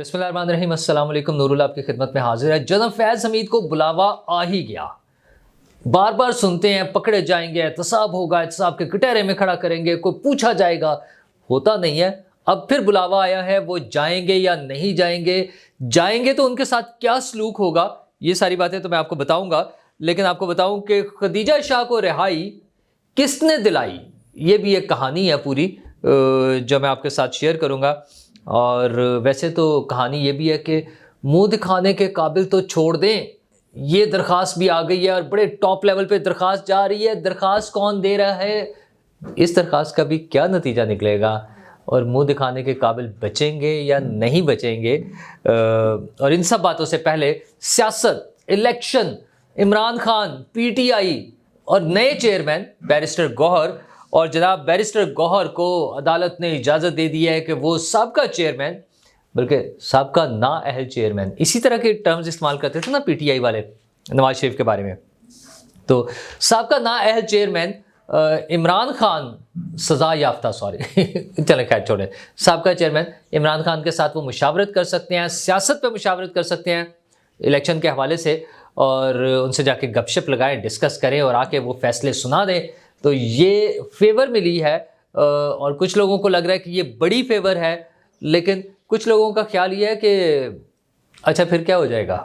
بسم اللہ الرحمن الرحیم، السلام علیکم، نوراللہ آپ کی خدمت میں حاضر ہے۔ جناب فیض حمید کو بلاوا آ ہی گیا، بار بار سنتے ہیں پکڑے جائیں گے، احتساب ہوگا، احتساب کے کٹہرے میں کھڑا کریں گے، کوئی پوچھا جائے گا، ہوتا نہیں ہے۔ اب پھر بلاوا آیا ہے، وہ جائیں گے یا نہیں جائیں گے، جائیں گے تو ان کے ساتھ کیا سلوک ہوگا، یہ ساری باتیں تو میں آپ کو بتاؤں گا۔ لیکن آپ کو بتاؤں کہ خدیجہ شاہ کو رہائی کس نے دلائی، یہ بھی ایک کہانی ہے پوری جو میں آپ کے ساتھ شیئر کروں گا۔ اور ویسے تو کہانی یہ بھی ہے کہ منہ دکھانے کے قابل تو چھوڑ دیں، یہ درخواست بھی آ گئی ہے اور بڑے ٹاپ لیول پہ درخواست جا رہی ہے۔ درخواست کون دے رہا ہے، اس درخواست کا بھی کیا نتیجہ نکلے گا، اور منہ دکھانے کے قابل بچیں گے یا نہیں بچیں گے۔ اور ان سب باتوں سے پہلے سیاست، election, Imran Khan, P T I اور نئے چیئرمین بیرسٹر گوہر، اور جناب بیرسٹر گوہر کو عدالت نے اجازت دے دی ہے کہ وہ سابقہ چیئرمین، بلکہ سابقہ نااہل چیئرمین، اسی طرح کے ٹرمز استعمال کرتے تھے نا پی ٹی آئی والے نواز شریف کے بارے میں، تو سابقہ نااہل چیئرمین عمران خان سزا یافتہ چلیں خیر چھوڑیں، سابقہ چیئرمین عمران خان کے ساتھ وہ مشاورت کر سکتے ہیں، سیاست پہ مشاورت کر سکتے ہیں الیکشن کے حوالے سے، اور ان سے جا کے گپ شپ لگائیں، ڈسکس کریں اور آ کے وہ فیصلے سنا دیں۔ تو یہ فیور ملی ہے، اور کچھ لوگوں کو لگ رہا ہے کہ یہ بڑی فیور ہے، لیکن کچھ لوگوں کا خیال یہ ہے کہ اچھا پھر کیا ہو جائے گا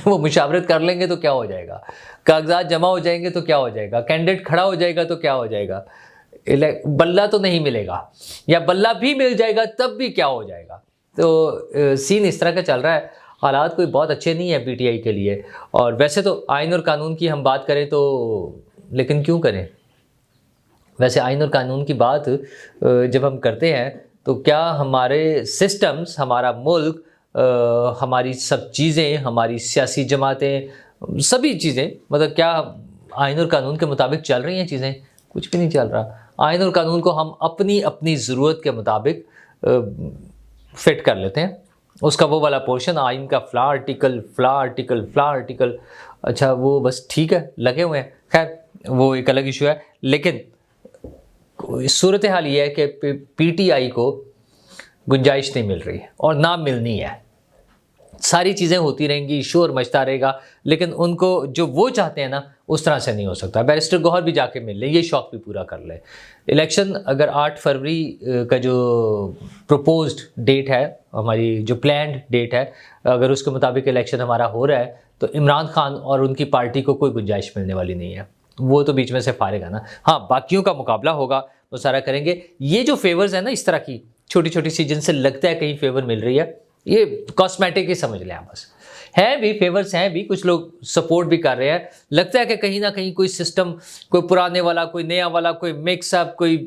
وہ مشاورت کر لیں گے تو کیا ہو جائے گا، کاغذات جمع ہو جائیں گے تو کیا ہو جائے گا، کینڈیڈیٹ کھڑا ہو جائے گا تو کیا ہو جائے گا، بلہ تو نہیں ملے گا، یا بلہ بھی مل جائے گا تب بھی کیا ہو جائے گا۔ تو سین اس طرح کا چل رہا ہے، حالات کوئی بہت اچھے نہیں ہیں پی ٹی آئی کے لیے۔ اور ویسے تو آئین اور قانون کی ہم بات کریں تو، لیکن کیوں کریں، ویسے آئین اور قانون کی بات جب ہم کرتے ہیں تو کیا ہمارے سسٹمز، ہمارا ملک، ہماری سب چیزیں، ہماری سیاسی جماعتیں، سبھی چیزیں، مطلب کیا آئین اور قانون کے مطابق چل رہی ہیں چیزیں؟ کچھ بھی نہیں چل رہا۔ آئین اور قانون کو ہم اپنی ضرورت کے مطابق فٹ کر لیتے ہیں، اس کا وہ والا پورشن آئین کا فلاں آرٹیکل، اچھا وہ بس ٹھیک ہے لگے ہوئے ہیں، خیر وہ ایک الگ ایشو ہے۔ لیکن صورتحال یہ ہے کہ پی ٹی آئی کو گنجائش نہیں مل رہی اور نہ ملنی ہے، ساری چیزیں ہوتی رہیں گی، شور مچتا رہے گا، لیکن ان کو جو وہ چاہتے ہیں نا اس طرح سے نہیں ہو سکتا۔ بیرسٹر گوہر بھی جا کے مل لیں، یہ شوق بھی پورا کر لیں۔ الیکشن اگر 8 فروری کا جو پروپوزڈ ڈیٹ ہے، ہماری جو پلانڈ ڈیٹ ہے، اگر اس کے مطابق الیکشن ہمارا ہو رہا ہے تو عمران خان اور ان کی پارٹی کو کوئی گنجائش ملنے والی نہیں ہے، وہ تو بیچ میں سے فارغ ہے نا۔ ہاں باقیوں کا مقابلہ ہوگا، وہ سارا کریں گے۔ یہ جو فیورز ہیں نا اس طرح کی چھوٹی چھوٹی سی، جن سے لگتا ہے کہیں فیور مل رہی ہے، یہ کاسمیٹک ہی سمجھ لیں آپ، بس ہیں بھی فیورز ہیں بھی، کچھ لوگ سپورٹ بھی کر رہے ہیں، لگتا ہے کہ کہیں نہ کہیں کوئی سسٹم، کوئی پرانے والا، کوئی نیا والا، کوئی مکس اپ، کوئی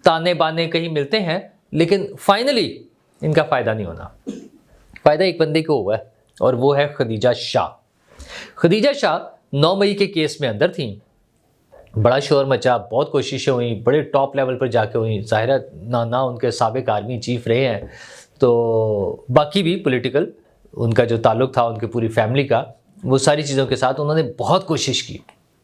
تانے بانے کہیں ملتے ہیں، لیکن فائنلی ان کا فائدہ نہیں ہونا۔ فائدہ ایک بندے کو ہوا ہے، اور وہ ہے خدیجہ شاہ۔ خدیجہ شاہ 9 مئی کے کیس میں اندر تھیں، بڑا شور مچا، بہت کوششیں ہوئیں، بڑے ٹاپ لیول پر جا کے ہوئیں، ظاہر ہے نہ ان کے سابق آرمی چیف رہے ہیں، تو باقی بھی پولیٹیکل ان کا جو تعلق تھا ان کی پوری فیملی کا، وہ ساری چیزوں کے ساتھ انہوں نے بہت کوشش کی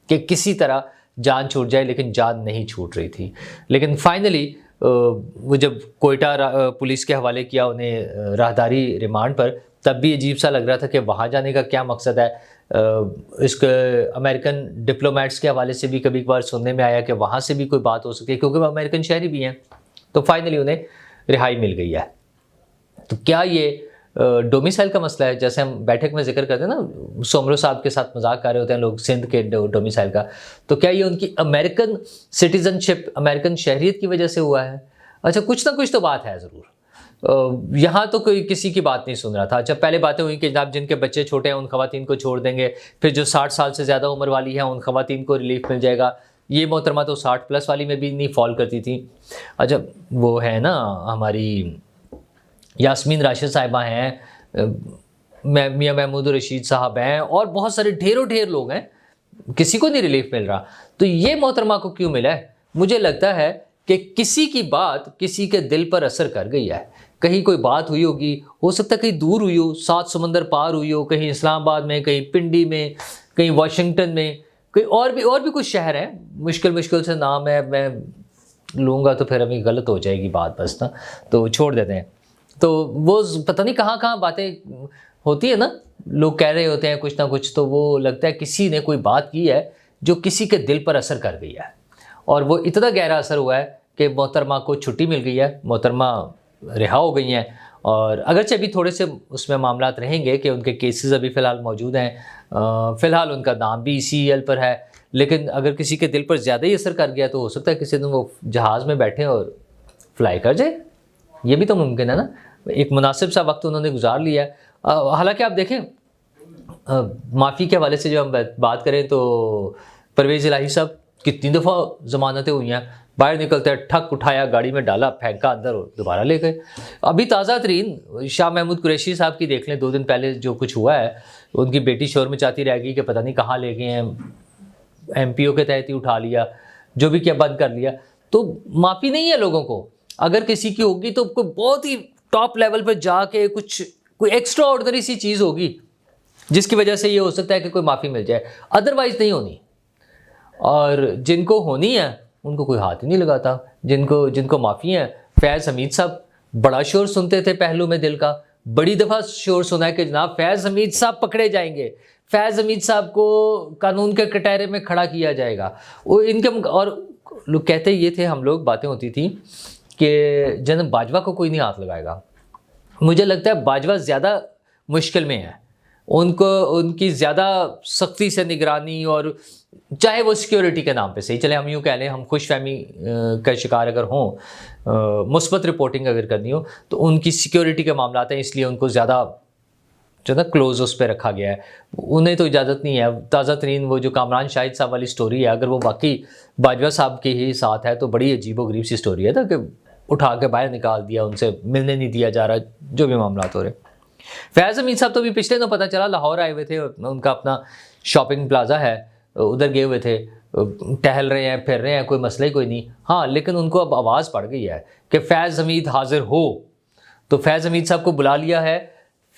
کہ کسی طرح جان چھوٹ جائے، لیکن جان نہیں چھوٹ رہی تھی۔ لیکن فائنلی وہ جب کوئٹہ پولیس کے حوالے کیا انہیں راہداری ریمانڈ پر، تب بھی عجیب سا لگ رہا تھا کہ وہاں جانے کا کیا مقصد ہے۔ اس کے امریکن ڈپلومیٹس کے حوالے سے بھی کبھی کبھار سننے میں آیا کہ وہاں سے بھی کوئی بات ہو سکتی ہے، کیونکہ وہ امریکن شہری بھی ہیں۔ تو فائنلی انہیں رہائی مل گئی ہے۔ تو کیا یہ ڈومیسائل کا مسئلہ ہے، جیسے ہم بیٹھک میں ذکر کرتے ہیں نا، سومرو صاحب کے ساتھ مذاق کر رہے ہوتے ہیں لوگ سندھ کے ڈومیسائل کا، تو کیا یہ ان کی امریکن سٹیزن شپ، امریکن شہریت کی وجہ سے ہوا ہے؟ اچھا کچھ نہ کچھ تو بات ہے ضرور۔ یہاں تو کوئی کسی کی بات نہیں سن رہا تھا۔ اچھا پہلے باتیں ہوئی کہ جناب جن کے بچے چھوٹے ہیں ان خواتین کو چھوڑ دیں گے، پھر جو 60 سال سے زیادہ عمر والی ہیں ان خواتین کو ریلیف مل جائے گا۔ یہ محترمہ تو 60+ والی میں بھی نہیں فال کرتی تھیں۔ اچھا وہ ہے نا ہماری یاسمین راشد صاحبہ ہیں، میاں محمود رشید صاحب ہیں، اور بہت سارے ڈھیر لوگ ہیں، کسی کو نہیں ریلیف مل رہا۔ تو یہ محترمہ کو کیوں ملا ہے؟ مجھے لگتا ہے کہ کسی کی بات کسی کے دل پر اثر کر گئی ہے، کہیں کوئی بات ہوئی ہوگی، ہو سکتا ہے کہیں دور ہوئی ہو، 7 سمندر پار ہوئی ہو، کہیں اسلام آباد میں، کہیں پنڈی میں، کہیں واشنگٹن میں، کہیں اور بھی کچھ شہر ہیں، مشکل سے نام ہے، میں لوں گا تو پھر ابھی غلط ہو جائے گی بات، بس نا تو چھوڑ دیتے ہیں۔ تو وہ پتہ نہیں کہاں کہاں باتیں ہوتی ہے نا، لوگ کہہ رہے ہوتے ہیں کچھ نہ کچھ، تو وہ لگتا ہے کسی نے کوئی بات کی ہے جو کسی کے دل پر اثر کر گئی ہے، اور وہ اتنا گہرا اثر ہوا ہے کہ محترمہ کو چھٹی مل گئی ہے، محترمہ رہا ہو گئی ہیں. اور اگرچہ ابھی تھوڑے سے اس میں معاملات رہیں گے کہ ان کے کیسز ابھی فی الحال موجود ہیں، فی الحال ان کا نام بھی ECL پر ہے، لیکن اگر کسی کے دل پر زیادہ ہی اثر کر گیا تو ہو سکتا ہے کسی دن وہ جہاز میں بیٹھیں اور فلائی کر جائے. یہ بھی تو ممکن ہے نا. ایک مناسب سا وقت انہوں نے گزار لیا ہے. حالانکہ آپ دیکھیں معافی کے حوالے سے جو ہم بات کریں تو پرویز الہی صاحب کتنی دفعہ ضمانتیں ہوئی ہیں، باہر نکلتے ہیں ٹھک اٹھایا، گاڑی میں ڈالا، پھینکا اندر اور دوبارہ لے گئے. ابھی تازہ ترین شاہ محمود قریشی صاحب کی دیکھ لیں، 2 دن پہلے جو کچھ ہوا ہے، ان کی بیٹی شور مچاتی رہ گئی کہ پتہ نہیں کہاں لے گئے ہیں، MPO کے تحت ہی اٹھا لیا، جو بھی کیا بند کر لیا. تو معافی نہیں ہے لوگوں کو. اگر کسی کی ہوگی تو کوئی بہت ہی ٹاپ لیول پہ جا کے کوئی ایکسٹرا آرڈنری سی چیز ہوگی جس کی وجہ سے یہ ہو سکتا ہے کہ کوئی معافی مل جائے، ادروائز نہیں ہونی. اور جن کو ہونی ہے ان کو کوئی ہاتھ ہی نہیں لگاتا. جن کو معافی ہے، فیض حمید صاحب بڑا شور سنتے تھے پہلو میں دل کا، بڑی دفعہ شور سنا ہے کہ جناب فیض حمید صاحب پکڑے جائیں گے، فیض حمید صاحب کو قانون کے کٹہرے میں کھڑا کیا جائے گا. وہ ان کے اور لوگ کہتے یہ تھے، ہم لوگ باتیں ہوتی تھیں کہ جناب باجوہ کو کوئی نہیں ہاتھ لگائے گا. مجھے لگتا ہے باجوہ زیادہ مشکل میں ہے، ان کی زیادہ سختی سے نگرانی، اور چاہے وہ سیکیورٹی کے نام پہ صحیح، چلے ہم یوں کہہ لیں، ہم خوش فہمی کا شکار اگر ہوں، مثبت رپورٹنگ اگر کرنی ہو تو ان کی سیکیورٹی کے معاملات ہیں، اس لیے ان کو زیادہ جو نا کلوز اس پہ رکھا گیا ہے. انہیں تو اجازت نہیں ہے. تازہ ترین وہ جو کامران شاہد صاحب والی سٹوری ہے، اگر وہ واقعی باجوہ صاحب کے ہی ساتھ ہے تو بڑی عجیب و غریب سی سٹوری ہے نا، کہ اٹھا کے باہر نکال دیا، ان سے ملنے نہیں دیا جا رہا، جو بھی معاملات ہو رہے. فیض حمید صاحب تو بھی پچھلے دنوں پتہ چلا لاہور آئے ہوئے تھے، ان کا اپنا شاپنگ پلازا ہے، ادھر گئے ہوئے تھے، ٹہل رہے ہیں، پھر رہے ہیں، کوئی مسئلہ ہی کوئی نہیں. ہاں لیکن ان کو اب آواز پڑ گئی ہے کہ فیض حمید حاضر ہو، تو فیض حمید صاحب کو بلا لیا ہے.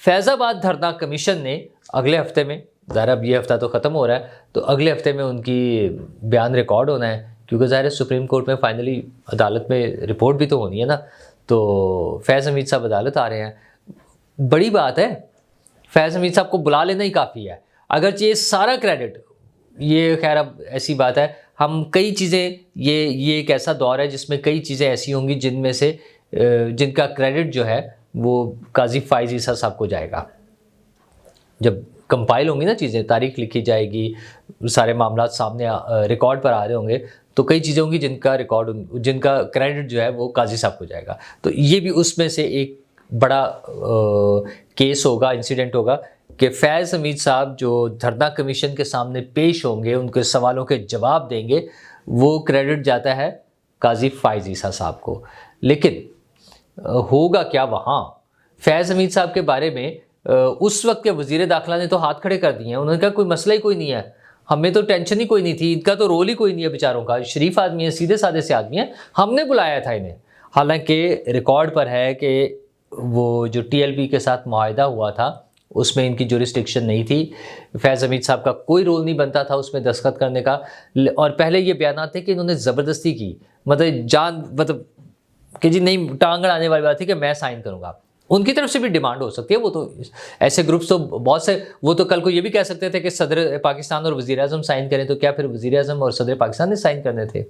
فیض آباد دھرنا کمیشن نے اگلے ہفتے میں، ظاہر اب یہ ہفتہ تو ختم ہو رہا ہے، تو اگلے ہفتے میں ان کی بیان ریکارڈ ہونا ہے، کیونکہ ظاہر ہے سپریم کورٹ میں فائنلی عدالت میں رپورٹ بھی تو ہونی ہے نا. تو فیض حمید صاحب عدالت آ رہے ہیں، بڑی بات ہے. فیض حمید صاحب کو بلا لینا ہی کافی ہے. اگرچہ یہ سارا کریڈٹ، یہ خیر اب ایسی بات ہے، ہم کئی چیزیں، یہ ایک ایسا دور ہے جس میں کئی چیزیں ایسی ہوں گی جن میں سے جن کا کریڈٹ جو ہے وہ قاضی فائز عیسیٰ صاحب کو جائے گا. جب کمپائل ہوں گی نا چیزیں، تاریخ لکھی جائے گی، سارے معاملات سامنے ریکارڈ پر آ رہے ہوں گے، تو کئی چیزیں ہوں گی جن کا کریڈٹ جو ہے وہ قاضی صاحب کو جائے گا. تو یہ بھی اس میں سے ایک بڑا کیس ہوگا، انسیڈنٹ ہوگا کہ فیض حمید صاحب جو دھرنا کمیشن کے سامنے پیش ہوں گے، ان کے سوالوں کے جواب دیں گے، وہ کریڈٹ جاتا ہے قاضی فائز عیسیٰ صاحب کو. لیکن ہوگا کیا وہاں؟ فیض حمید صاحب کے بارے میں اس وقت کے وزیر داخلہ نے تو ہاتھ کھڑے کر دیے ہیں. انہوں نے کہا کوئی مسئلہ ہی کوئی نہیں ہے، ہمیں تو ٹینشن ہی کوئی نہیں تھی، ان کا تو رول ہی کوئی نہیں ہے بیچاروں کا، شریف آدمی ہے، سیدھے سادے سے آدمی ہیں، ہم نے بلایا تھا انہیں. حالانکہ ریکارڈ پر ہے کہ وہ جو TLP کے ساتھ معاہدہ ہوا تھا اس میں ان کی جورسڈکشن نہیں تھی، فیض حمید صاحب کا کوئی رول نہیں بنتا تھا اس میں دستخط کرنے کا. اور پہلے یہ بیانات تھے کہ انہوں نے زبردستی کی، مطلب کہ جی نہیں، ٹانگ اڑانے والی بات تھی کہ میں سائن کروں گا. ان کی طرف سے بھی ڈیمانڈ ہو سکتی ہے، وہ تو ایسے گروپس تو بہت سے، وہ تو کل کو یہ بھی کہہ سکتے تھے کہ صدر پاکستان اور وزیر اعظم سائن کریں، تو کیا پھر وزیر اعظم اور صدر پاکستان نے سائن کرنے تھے؟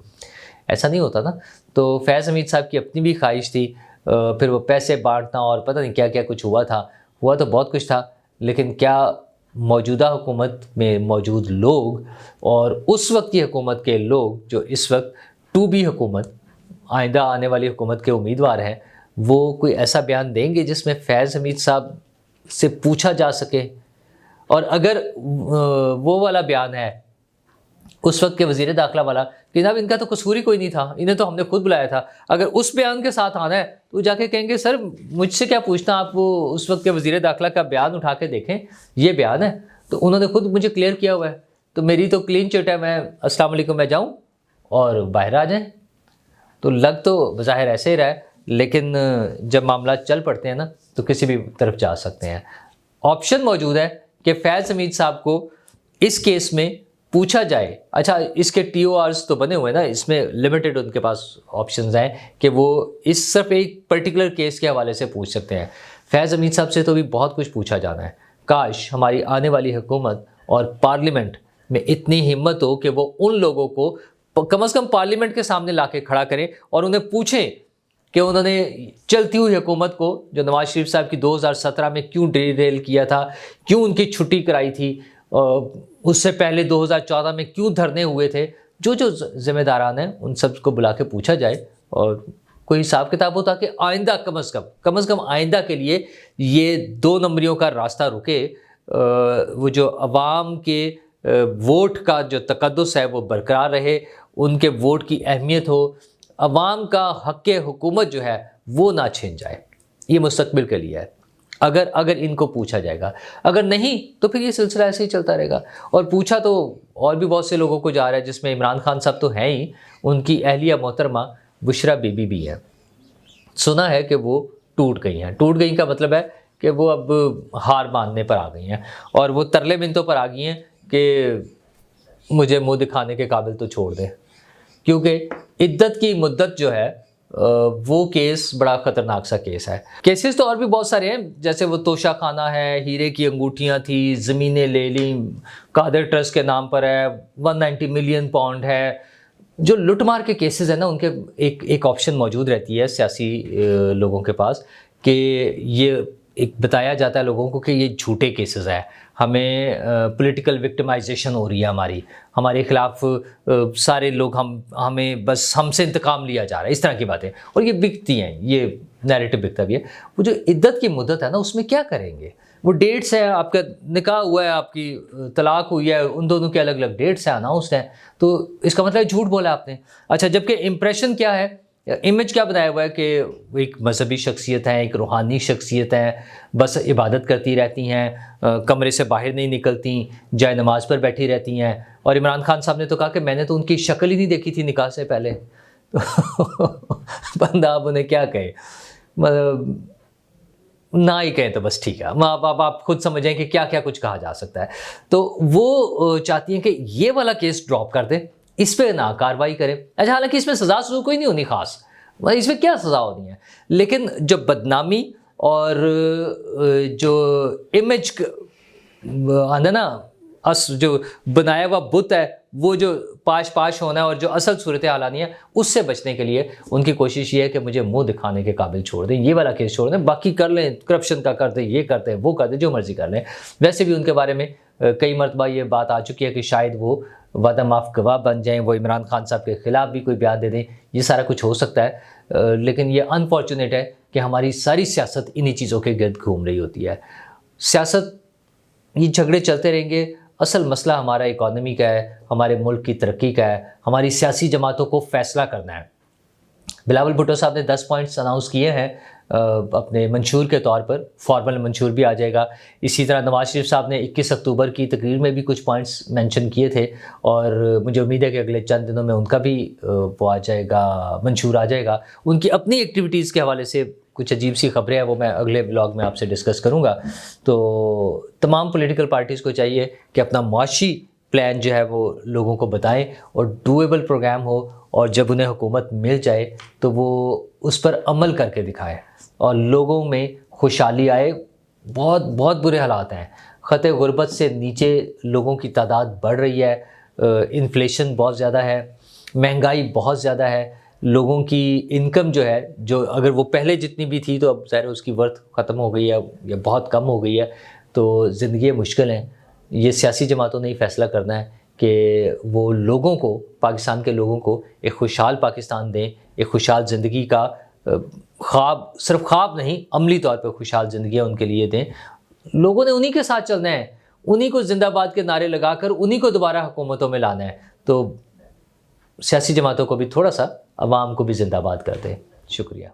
ایسا نہیں ہوتا نا. تو فیض حمید صاحب کی اپنی بھی خواہش تھی، پھر وہ پیسے بانٹنا اور پتہ نہیں کیا کیا کچھ ہوا تو بہت کچھ تھا. لیکن کیا موجودہ حکومت میں موجود لوگ اور اس وقت کی حکومت کے لوگ جو اس وقت 2B حکومت، آئندہ آنے والی حکومت کے امیدوار ہیں، وہ کوئی ایسا بیان دیں گے جس میں فیض حمید صاحب سے پوچھا جا سکے؟ اور اگر وہ والا بیان ہے اس وقت کے وزیر داخلہ والا کہ جناب ان کا تو قصور ہی کوئی نہیں تھا، انہیں تو ہم نے خود بلایا تھا، اگر اس بیان کے ساتھ آنا ہے تو جا کے کہیں گے سر مجھ سے کیا پوچھنا، آپ وہ اس وقت کے وزیر داخلہ کا بیان اٹھا کے دیکھیں، یہ بیان ہے تو انہوں نے خود مجھے کلیئر کیا ہوا ہے، تو میری تو کلین چٹ ہے، میں السلام علیکم میں جاؤں اور باہر آ جائیں. تو لگ تو بظاہر ایسے ہی رہا ہے، لیکن جب معاملات چل پڑتے ہیں نا تو کسی بھی طرف جا سکتے ہیں. آپشن موجود ہے کہ فیض حمید صاحب کو اس کیس میں پوچھا جائے. اچھا اس کے TORs تو بنے ہوئے نا, اس میں لمیٹڈ ان کے پاس آپشنز ہیں کہ وہ اس صرف ایک پرٹیکولر کیس کے حوالے سے پوچھ سکتے ہیں. فیض حمید صاحب سے تو بھی بہت کچھ پوچھا جانا ہے. کاش ہماری آنے والی حکومت اور پارلیمنٹ میں اتنی ہمت ہو کہ وہ ان لوگوں کو کم از کم پارلیمنٹ کے سامنے لا کے کھڑا کریں اور انہیں پوچھیں کہ انہوں نے چلتی ہوئی حکومت کو, جو نواز شریف صاحب کی 2017 میں کیوں ڈیریل کیا تھا, کیوں ان کی چھٹی کرائی تھی, اس سے پہلے 2014 میں کیوں دھرنے ہوئے تھے, جو ذمہ داران ہیں ان سب کو بلا کے پوچھا جائے اور کوئی حساب کتاب ہو, تاکہ آئندہ کم از کم آئندہ کے لیے یہ 2 نمبریوں کا راستہ رکے. وہ جو عوام کے ووٹ کا جو تقدس ہے وہ برقرار رہے, ان کے ووٹ کی اہمیت ہو, عوام کا حق حکومت جو ہے وہ نہ چھن جائے. یہ مستقبل کے لیے ہے اگر ان کو پوچھا جائے گا. اگر نہیں تو پھر یہ سلسلہ ایسے ہی چلتا رہے گا. اور پوچھا تو اور بھی بہت سے لوگوں کو جا رہا ہے, جس میں عمران خان صاحب تو ہیں ہی, ان کی اہلیہ محترمہ بشرا بی بی بھی ہیں. سنا ہے کہ وہ ٹوٹ گئی کا مطلب ہے کہ وہ اب ہار ماننے پر آ گئی ہیں, اور وہ ترلے منتوں پر آ گئی ہیں کہ مجھے منہ دکھانے کے قابل تو چھوڑ دیں, کیونکہ عدت کی مدت جو ہے وہ کیس بڑا خطرناک سا کیس ہے. کیسز تو اور بھی بہت سارے ہیں, جیسے وہ توشہ خانہ ہے, ہیرے کی انگوٹھیاں تھیں, زمینیں لے لیں, قادر ٹرسٹ کے نام پر ہے, 190 ملین پاؤنڈ ہے. جو لٹ مار کے کیسز ہیں نا, ان کے ایک آپشن موجود رہتی ہے سیاسی لوگوں کے پاس, کہ یہ ایک بتایا جاتا ہے لوگوں کو کہ یہ جھوٹے کیسز ہیں, ہمیں پولیٹیکل وکٹمائزیشن ہو رہی ہے, ہمارے خلاف سارے لوگ ہمیں بس ہم سے انتقام لیا جا رہا ہے, اس طرح کی باتیں, اور یہ بکتی ہیں, یہ نیریٹو بکتا بھی ہے. وہ جو عدت کی مدت ہے نا, اس میں کیا کریں گے؟ وہ ڈیٹس ہیں, آپ کا نکاح ہوا ہے, آپ کی طلاق ہوئی ہے, ان دونوں کے الگ الگ ڈیٹس ہیں, اناؤنسڈ ہیں, تو اس کا مطلب جھوٹ بولا آپ نے. اچھا, جبکہ امپریشن کیا ہے, امیج کیا بنایا ہوا ہے کہ وہ ایک مذہبی شخصیت ہیں, ایک روحانی شخصیت ہیں, بس عبادت کرتی رہتی ہیں, کمرے سے باہر نہیں نکلتی, جائے نماز پر بیٹھی رہتی ہیں. اور عمران خان صاحب نے تو کہا کہ میں نے تو ان کی شکل ہی نہیں دیکھی تھی نکاح سے پہلے. بندہ آپ انہیں کیا کہے, مطلب نہ ہی کہیں تو بس ٹھیک ہے, ماں باپ آپ خود سمجھیں کہ کیا کیا کچھ کہا جا سکتا ہے. تو وہ چاہتی ہیں کہ یہ والا کیس ڈراپ کر دیں, اس پہ نہ کارروائی کرے. اچھا, حالانکہ اس میں سزا کوئی نہیں ہونی خاص, اس میں کیا سزا ہونی ہے, لیکن جو بدنامی اور جو امیج آنا نا, جو بنایا ہوا بت ہے, وہ جو پاش ہونا ہے, اور جو اصل صورتحال آنی ہے, اس سے بچنے کے لیے ان کی کوشش یہ ہے کہ مجھے منہ دکھانے کے قابل چھوڑ دیں, یہ والا کیس چھوڑ دیں, باقی کر لیں, کرپشن کا کر دیں, یہ کرتے ہیں, وہ کر دیں, جو مرضی کر لیں. ویسے بھی ان کے بارے میں کئی مرتبہ یہ بات آ چکی ہے کہ شاید وہ وعدہ معاف گواہ بن جائیں, وہ عمران خان صاحب کے خلاف بھی کوئی بیان دے دیں. یہ سارا کچھ ہو سکتا ہے, لیکن یہ انفارچونیٹ ہے کہ ہماری ساری سیاست انہی چیزوں کے گرد گھوم رہی ہوتی ہے. سیاست, یہ جھگڑے چلتے رہیں گے. اصل مسئلہ ہمارا اکانومی کا ہے, ہمارے ملک کی ترقی کا ہے, ہماری سیاسی جماعتوں کو فیصلہ کرنا ہے. بلاول بھٹو صاحب نے 10 پوائنٹس اناؤنس کیے ہیں اپنے منشور کے طور پر, فارمل منشور بھی آ جائے گا. اسی طرح نواز شریف صاحب نے 21 اکتوبر کی تقریر میں بھی کچھ پوائنٹس مینشن کیے تھے, اور مجھے امید ہے کہ اگلے چند دنوں میں ان کا بھی وہ آ جائے گا, منشور آ جائے گا. ان کی اپنی ایکٹیویٹیز کے حوالے سے کچھ عجیب سی خبریں ہیں, وہ میں اگلے ولاگ میں آپ سے ڈسکس کروں گا. تو تمام پولیٹیکل پارٹیز کو چاہیے کہ اپنا معاشی پلان جو ہے وہ لوگوں کو بتائیں, اور ڈویبل پروگرام ہو, اور جب انہیں حکومت مل جائے تو وہ اس پر عمل کر کے دکھائیں, اور لوگوں میں خوشحالی آئے. بہت بہت برے حالات ہیں, خطے غربت سے نیچے لوگوں کی تعداد بڑھ رہی ہے, انفلیشن بہت زیادہ ہے, مہنگائی بہت زیادہ ہے, لوگوں کی انکم جو ہے, جو اگر وہ پہلے جتنی بھی تھی تو اب ظاہر اس کی ورتھ ختم ہو گئی ہے یا بہت کم ہو گئی ہے, تو زندگی مشکل ہیں. یہ سیاسی جماعتوں نے ہی فیصلہ کرنا ہے کہ وہ لوگوں کو, پاکستان کے لوگوں کو ایک خوشحال پاکستان دیں, ایک خوشحال زندگی کا خواب, صرف خواب نہیں, عملی طور پہ خوشحال زندگیاں ان کے لیے دیں. لوگوں نے انہی کے ساتھ چلنا ہے, انہی کو زندہ باد کے نعرے لگا کر انہی کو دوبارہ حکومتوں میں لانا ہے. تو سیاسی جماعتوں کو بھی تھوڑا سا عوام کو بھی زندہ باد کر دیں. شکریہ.